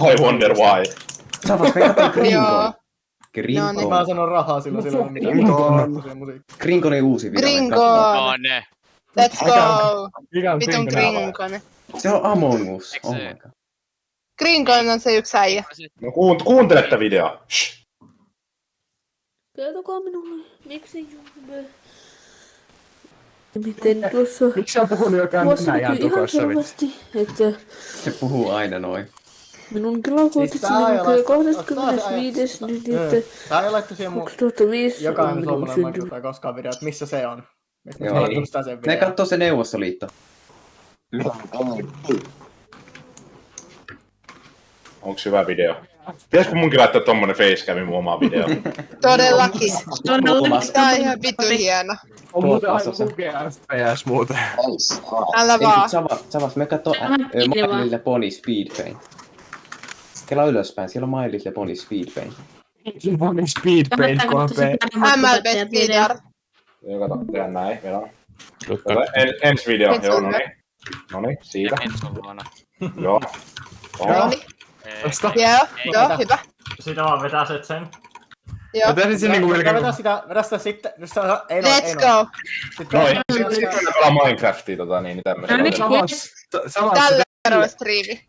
I wonder why. Saavas me katsotaan Grinkon. Grinkon. Mä sanon rahaa silloin ei ole mitään musiikkia. Grinkon ei uusi video. Grinkon! Let's go! Vitun Grinkon. Grinkon. Se on Among Us. Oh my god. Grinkon on se yksi äijä. No kuuntelette videoa. Kertokaa minulle, miksi Jumbe? Miten tuossa... Miksi sä on puhunut jo käynyt näin ihan ihan tukossa? selvästi, että Se puhuu aina noin. minun kelakootissani lukee 25. nyt, että Tää ei laittu siihen mun 2005 on jokainen minun suomalainen syntynyt. Minecraft koskaan video, että missä se on. Mistä Joo. mä laitun sitä sen Ne videon. kattoo se Neuvostoliitto. Onks hyvä video? Pitäisikö munkin laittaa tommonen facecami mun omaan videoon? Todellakin. Kolmas. Tää on ihan vitu hieno. On muuten aika Tuossa. lukea FPS muuten. Älä vaan. Savas, me kattoo My Little Pony Speed Paint. Kelaa ylöspäin, siellä on My Little Pony Speed Paint. Moni speed paint KP. MLB Speeder. Joo, kato, tehdään näin, vedän. Ensi video, joo, noniin, siitä. Joo. Noniin. Tosta. Joo, hyvä. Sitä vaan vetäset sen. Joo. Mä tehdin sen niinku melkein... Vedä sitä sitten. Let's go. Noin. Sitten pelaa Minecraftia niin tämmöistä. Samas. Tällä kerralla striimi.